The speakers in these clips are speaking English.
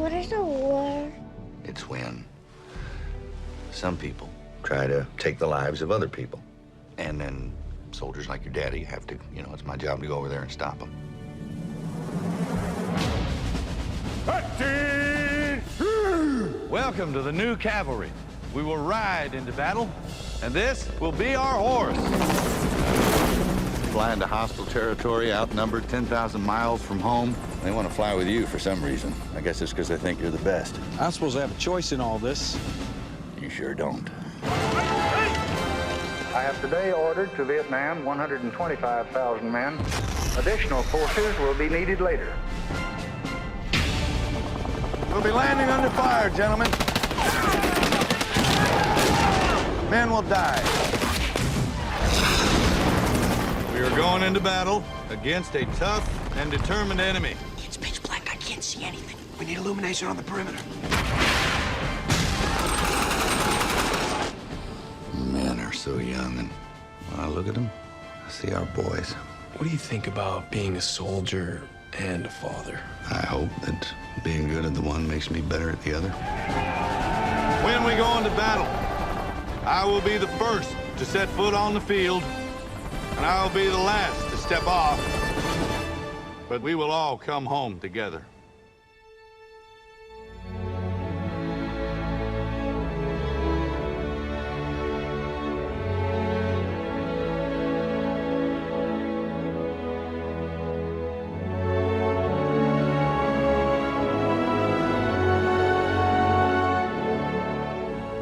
What is a war? It's when some people try to take the lives of other people. And then soldiers like your daddy have to, it's my job to go over there and stop them. Welcome to the new cavalry. We will ride into battle, and this will be our horse. Fly into hostile territory, outnumbered 10,000 miles from home. They want to fly with you for some reason. I guess it's because they think you're the best. I'm supposed to have a choice in all this. You sure don't. I have today ordered to Vietnam 125,000 men. Additional forces will be needed later. We'll be landing under fire, gentlemen. Men will die. We are going into battle against a tough and determined enemy. It's pitch black. I can't see anything. We need illumination on the perimeter. Men are so young, and when I look at them, I see our boys. What do you think about being a soldier and a father? I hope that being good at the one makes me better at the other. When we go into battle, I will be the first to set foot on the field, and I will be the last to step off. But we will all come home together.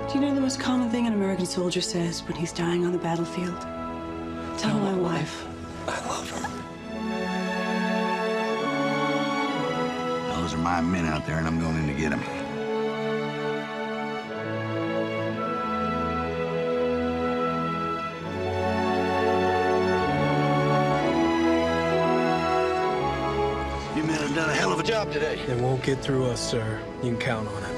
Do you know the most common thing an American soldier says when he's dying on the battlefield? Tell my wife. I love her. Those are my men out there, and I'm going in to get them. You men have done a hell of a job today. They won't get through us, sir. You can count on it.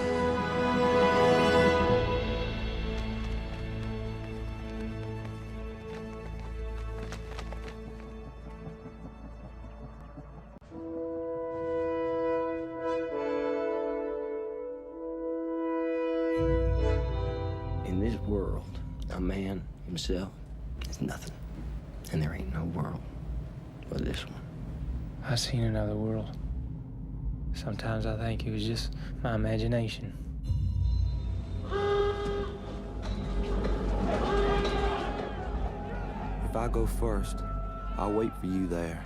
In this world, a man himself is nothing. And there ain't no world but this one. I've seen another world. Sometimes I think it was just my imagination. If I go first, I'll wait for you there.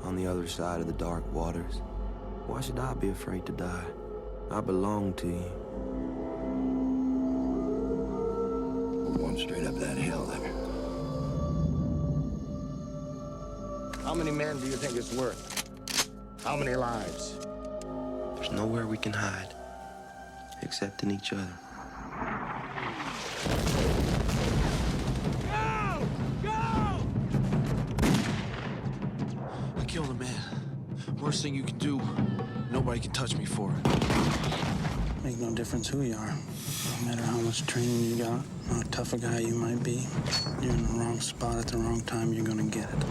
On the other side of the dark waters. Why should I be afraid to die? I belong to you. We're going straight up that hill there. How many men do you think it's worth? How many lives? There's nowhere we can hide, except in each other. I killed a man. Worst thing you can do. Nobody can touch me for it. Make no difference who you are. No matter how much training you got, how tough a guy you might be, you're in the wrong spot at the wrong time, you're gonna get it.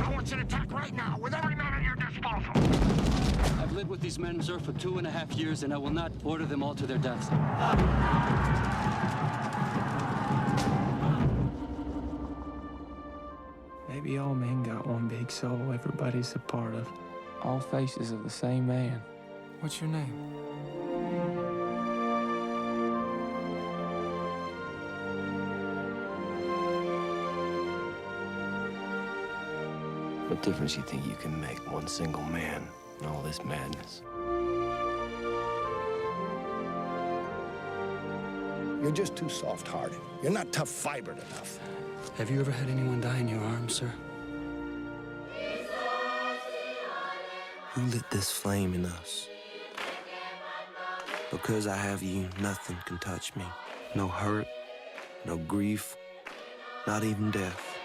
I want you to attack right now with every man at your disposal. I've lived with these men, sir, for 2.5 years, and I will not order them all to their deaths. Maybe all men got one big soul everybody's a part of. All faces of the same man. What's your name? What difference you think you can make, one single man, in all this madness? You're just too soft-hearted. You're not tough-fibered enough. Have you ever had anyone die in your arms, sir? Who lit this flame in us? Because I have you, nothing can touch me. No hurt, no grief, not even death.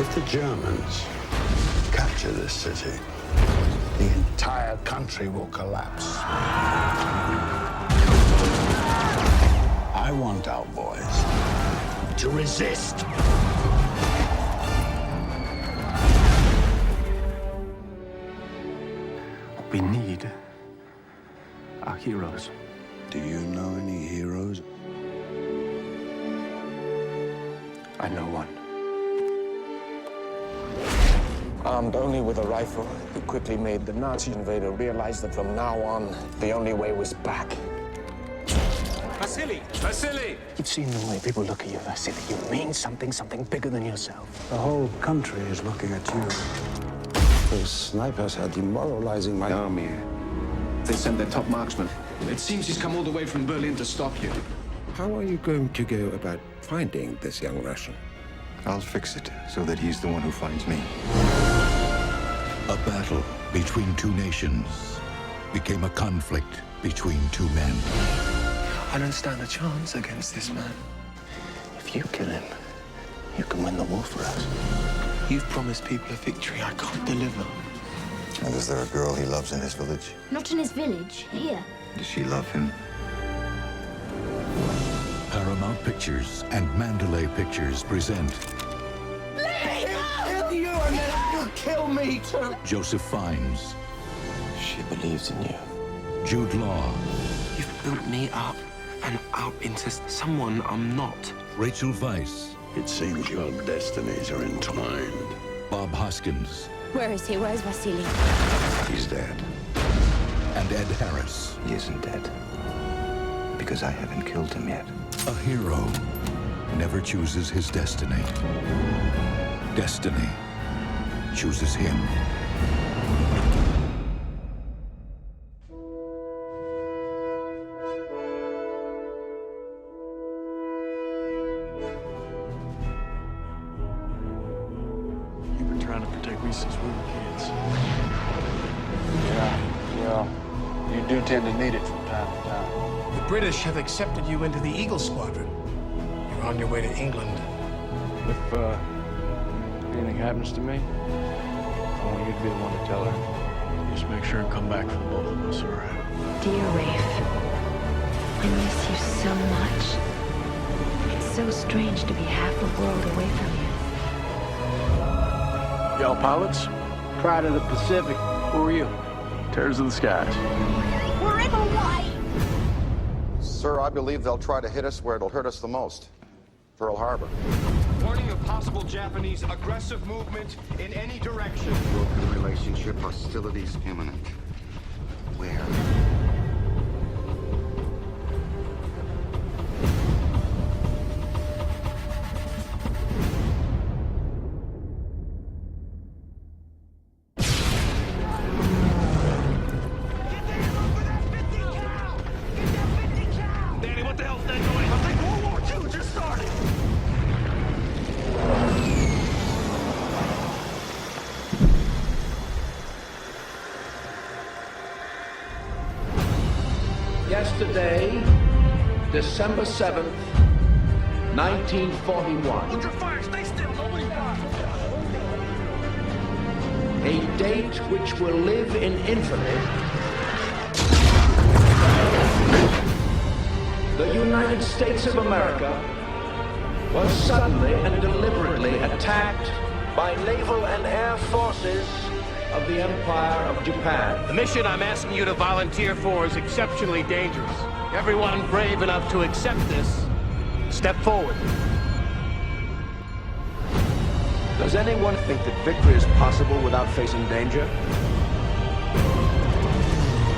If the Germans capture this city, the entire country will collapse. I want our boys to resist. What we need are heroes. Do you know any heroes? I know one. Armed only with a rifle, he quickly made the Nazi invader realize that from now on, the only way was back. Vasily! Vasily! You've seen the way people look at you, Vasily. You mean something bigger than yourself. The whole country is looking at you. Those snipers are demoralizing my army. They sent their top marksman. It seems he's come all the way from Berlin to stop you. How are you going to go about finding this young Russian? I'll fix it so that he's the one who finds me. A battle between two nations became a conflict between two men. I don't stand a chance against this man. If you kill him, you can win the war for us. You've promised people a victory I can't deliver. And is there a girl he loves in his village? Not in his village, here. Does she love him? Paramount Pictures and Mandalay Pictures present Kill you and then you'll kill me too. Joseph Fiennes, She believes in you. Jude Law, You've built me up and out into someone I'm not. Rachel Weisz, It seems your destinies are entwined. Bob Hoskins, Where is he? Where's Vasily? He's dead. and Ed Harris. He isn't dead. Because I haven't killed him yet. A hero never chooses his destiny. Destiny chooses him. You've been trying to protect me since we were kids. Yeah, well, you do tend to need it from time to time. The British have accepted you into the Eagle Squadron. You're on your way to England. If anything happens to me, I want you to be the one to tell her. Just make sure and come back for both of us, all right? Dear Rafe, I miss you so much. It's so strange to be half a world away from you. Y'all pilots? Pride of the Pacific. Who are you? Terrors of the skies. We're in Hawaii! Sir, I believe they'll try to hit us where it'll hurt us the most. Pearl Harbor. Warning of possible Japanese aggressive movement in any direction. Broken relationship, hostilities imminent. Where? Danny, what the hell's that noise? I think World War II just started. Yesterday, December 7th, 1941. Hold your fire, stay still, nobody fire. A date which will live in infamy. The United States of America was suddenly and deliberately attacked by naval and air forces of the Empire of Japan. The mission I'm asking you to volunteer for is exceptionally dangerous. Everyone brave enough to accept this, step forward. Does anyone think that victory is possible without facing danger?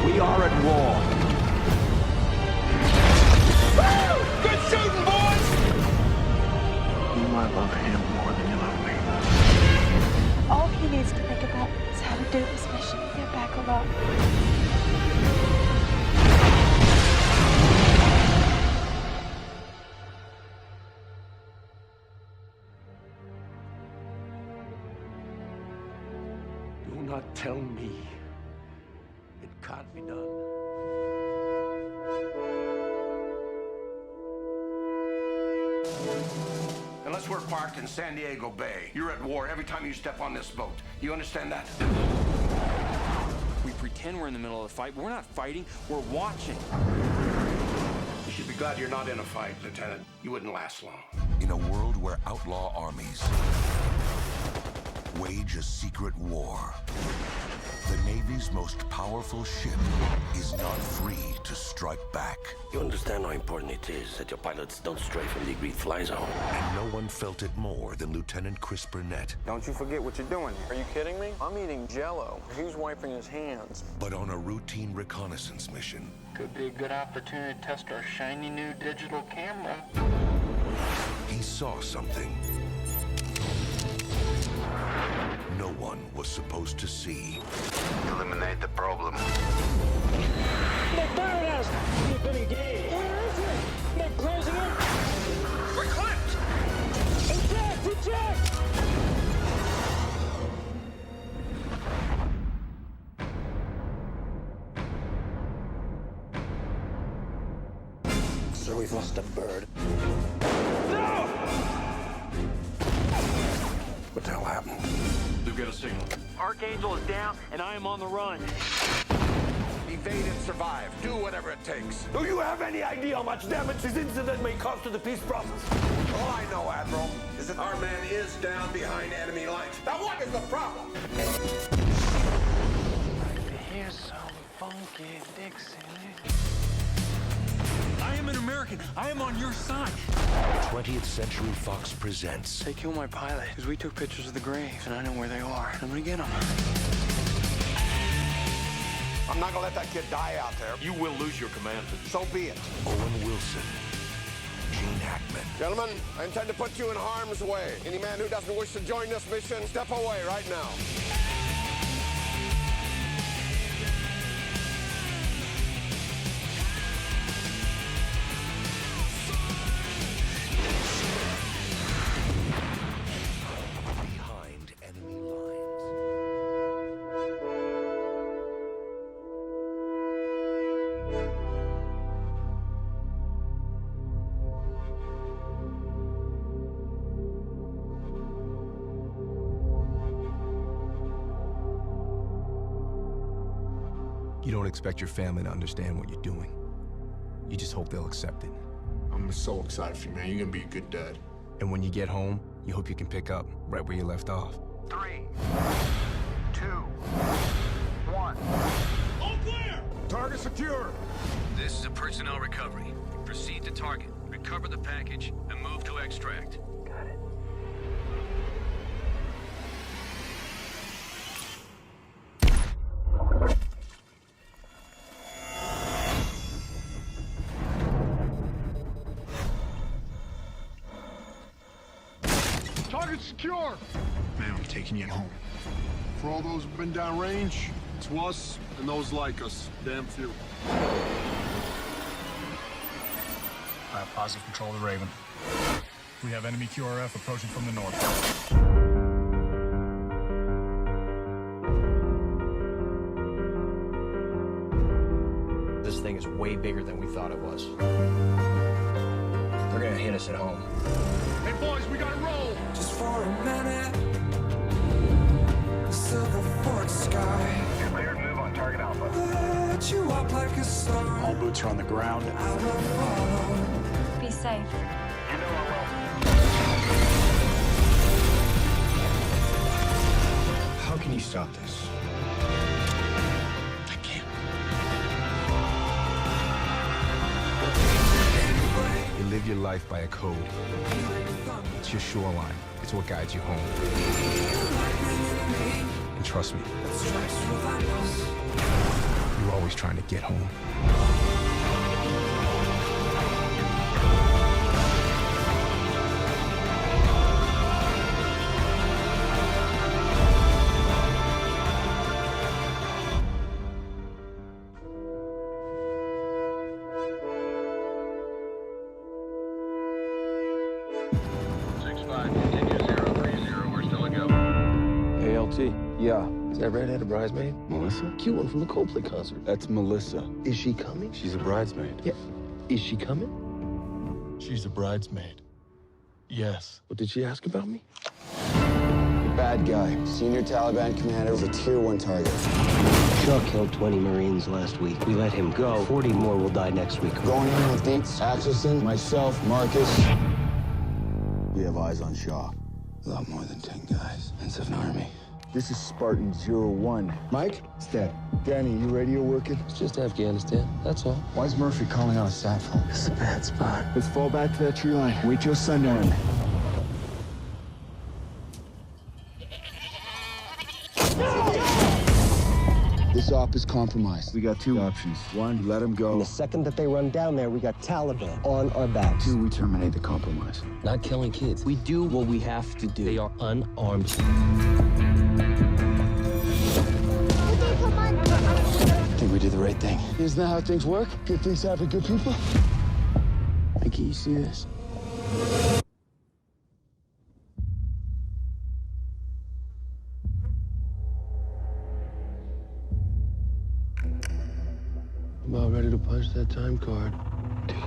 We are at war. Woo! Good shooting, boys! You might love him more than you love me. All he needs to think about is how to do this mission and get back alone. Do not tell me it can't be done. And let's work part parked in San Diego Bay. You're at war every time you step on this boat. You understand that? We pretend we're in the middle of a fight, but we're not fighting, we're watching. You should be glad you're not in a fight, Lieutenant. You wouldn't last long. In a world where outlaw armies wage a secret war, the Navy's most powerful ship is not free to strike back. You understand how important it is that your pilots don't stray from the agreed fly zone. And no one felt it more than Lieutenant Chris Burnett. Don't you forget what you're doing. Are you kidding me? I'm eating Jell-O. He's wiping his hands. But on a routine reconnaissance mission, Could be a good opportunity to test our shiny new digital camera. he saw something no one was supposed to see. Eliminate the problem. The birdhouse! You've been engaged. Where is it? They're closing in. We're clipped! Eject! Eject! Sir, we've lost a bird. No! What the hell happened? We've got a signal. Archangel is down, and I am on the run. Evade and survive. Do whatever it takes. Do you have any idea how much damage this incident may cause to the peace process? All I know, Admiral, is that our man is down behind enemy lines. Now what is the problem? Here's some funky Dixie. I am an American. I am on your side. 20th Century Fox presents They killed my pilot because we took pictures of the graves, and I know where they are. I'm gonna get them. I'm not gonna let that kid die out there. You will lose your command position. So be it. Owen Wilson, Gene Hackman, Gentlemen, I intend to put you in harm's way. Any man who doesn't wish to join this mission, step away right now. behind enemy lines. You don't expect your family to understand what you're doing. You just hope they'll accept it. I'm so excited for you, man. You're gonna be a good dad. And when you get home, you hope you can pick up right where you left off. 3, 2, 1. All clear! Target secure. This is a personnel recovery. Proceed to target, recover the package, and move to extract. Got it. Target secure. Man, I'm taking you home. For all those who've been downrange, to us and those like us, damn few. I have positive control of the Raven. We have enemy QRF approaching from the north. This thing is way bigger than we thought it was. They're gonna hit us at home. Hey, boys, we gotta roll. Just for a minute, silver fork sky. Cleared move on target Alpha. Lit you up like a star. All boots are on the ground. I will follow. Be safe. You know I will. How can you stop this? I can't. You live your life by a code. It's your shoreline. It's what guides you home. And trust me, you're always trying to get home. ALT, yeah. Is that redhead a bridesmaid? Melissa? Cute one from the Coldplay concert. That's Melissa. Is she coming? She's a bridesmaid. Yeah. Is she coming? She's a bridesmaid. Yes. What did she ask about me? Bad guy. Senior Taliban commander was a Tier 1 target. Shaw killed 20 Marines last week. We let him go. 40 more will die next week. Going in with Dietz, Axelson, myself, Marcus. We have eyes on Shaw. A lot more than 10 guys. It's an army. This is Spartan 01. Mike? Stat. Danny, you radio working? It's just Afghanistan. That's all. Why is Murphy calling on a sat phone? It's a bad spot. Let's fall back to that tree line. Wait till sundown. This op is compromised. We got two options. One, let him go. And the second that they run down there, we got Taliban on our backs. Two, we terminate the compromise. Not killing kids. We do what we have to do. They are unarmed. I think we did the right thing. Isn't that how things work? Good things happen to good people? Mikey, you see this? I'm about ready to punch that time card. Do it.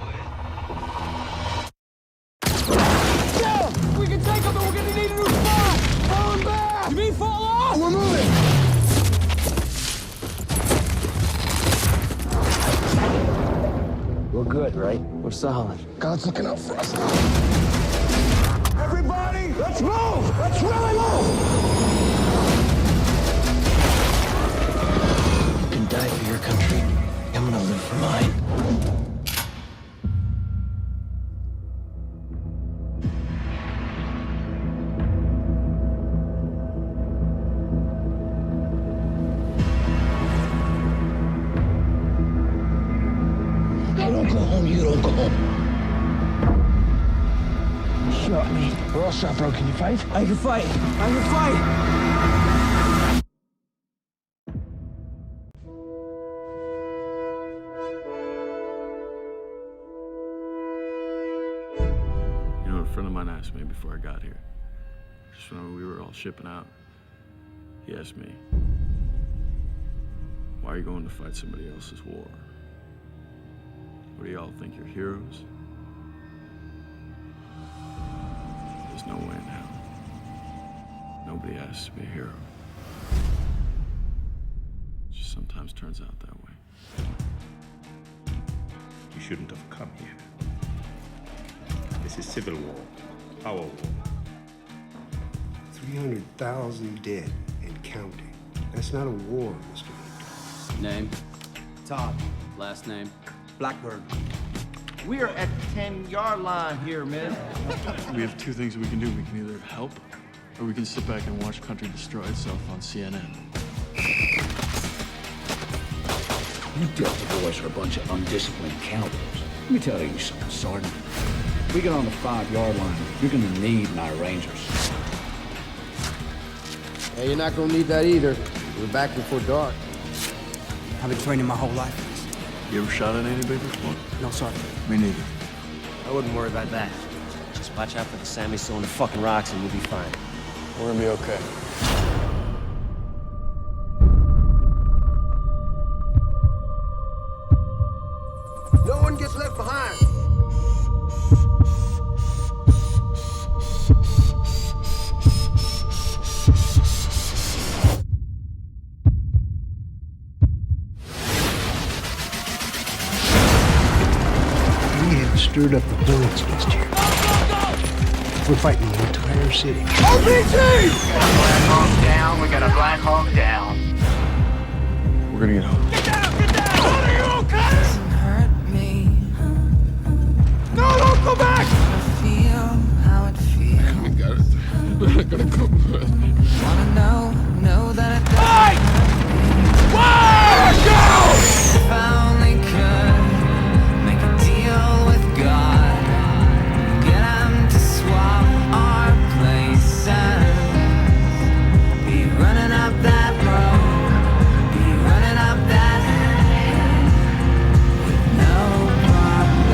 Yeah! We can take them, but we're gonna need a new spot! Falling back! You mean fall off? We're moving! We're good, right? We're solid. God's looking out for us. Everybody, let's move! Let's really move! You can die for your country. I'm gonna live for mine. I don't go home, you don't go home. Shot me. We're all shot, bro. Can you fight? I can fight. I can fight! You know, a friend of mine asked me before I got here, just when we were all shipping out, he asked me, why are you going to fight somebody else's war? What do y'all think, you're heroes? There's no way in hell. Nobody asks to be a hero. It just sometimes turns out that way. You shouldn't have come here. This is civil war, our war. 300,000 dead and counting. That's not a war, Mr. Victor. Name? Todd. Last name? Blackburn. We are at the 10-yard line here, man. We have two things we can do. We can either help, or we can sit back and watch country destroy itself on CNN. You Delta boys are a bunch of undisciplined cowboys. Let me tell you something, Sergeant. If we get on the 5-yard line, you're gonna need my Rangers. Hey, you're not gonna need that either. We're back before dark. I've been training my whole life. You ever shot at anybody before? No, Sergeant. Me neither. I wouldn't worry about that. Just watch out for the Sammys throwing the fucking rocks and you'll be fine. We're gonna be okay. No one gets left behind. We have stirred up the bullets against here. We're fighting the entire city. RPG! Black Hawk down, we got a Black Hawk down. We're gonna get home. Get down! Get down! Are you okay? Doesn't hurt me. No, don't go back! I feel how it feels. I got it. But I gotta go. Wanna know that it doesn't hurt me. Why? Go! If I only could make a deal with God, get him to swap our places, be running up that road, be running up that hill with no problem.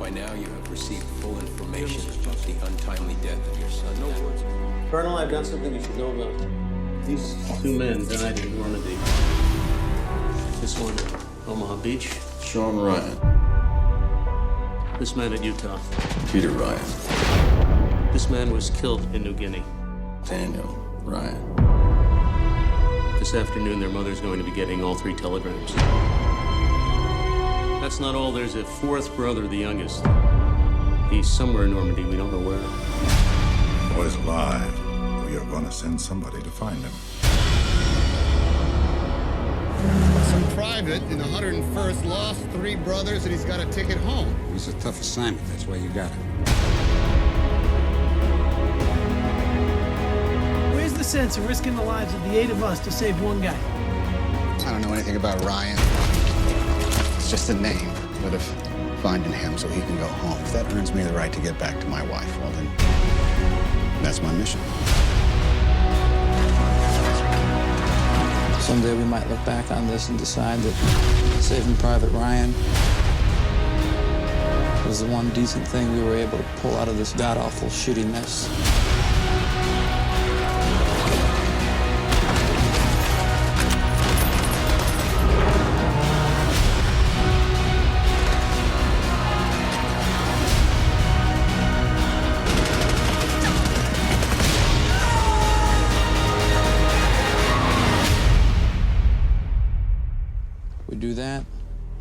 By now, you have received full information about the untimely death of your son. No words. Colonel, I've got something you should know about. These two men died in Normandy. This one at Omaha Beach. Sean Ryan. This man at Utah. Peter Ryan. This man was killed in New Guinea. Daniel Ryan. This afternoon, their mother's going to be getting all 3 telegrams. That's not all. There's a 4th brother, the youngest. He's somewhere in Normandy. We don't know where. The boy's alive. We are going to send somebody to find him. Some private in the 101st lost 3 brothers and he's got a ticket home. It's a tough assignment. That's why you got it. Where's the sense of risking the lives of the 8 of us to save one guy? I don't know anything about Ryan. It's just a name. But if finding him so he can go home, if that earns me the right to get back to my wife, well then, that's my mission. Someday we might look back on this and decide that saving Private Ryan was the one decent thing we were able to pull out of this god-awful shitty mess. We do that,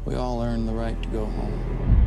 we all earn the right to go home.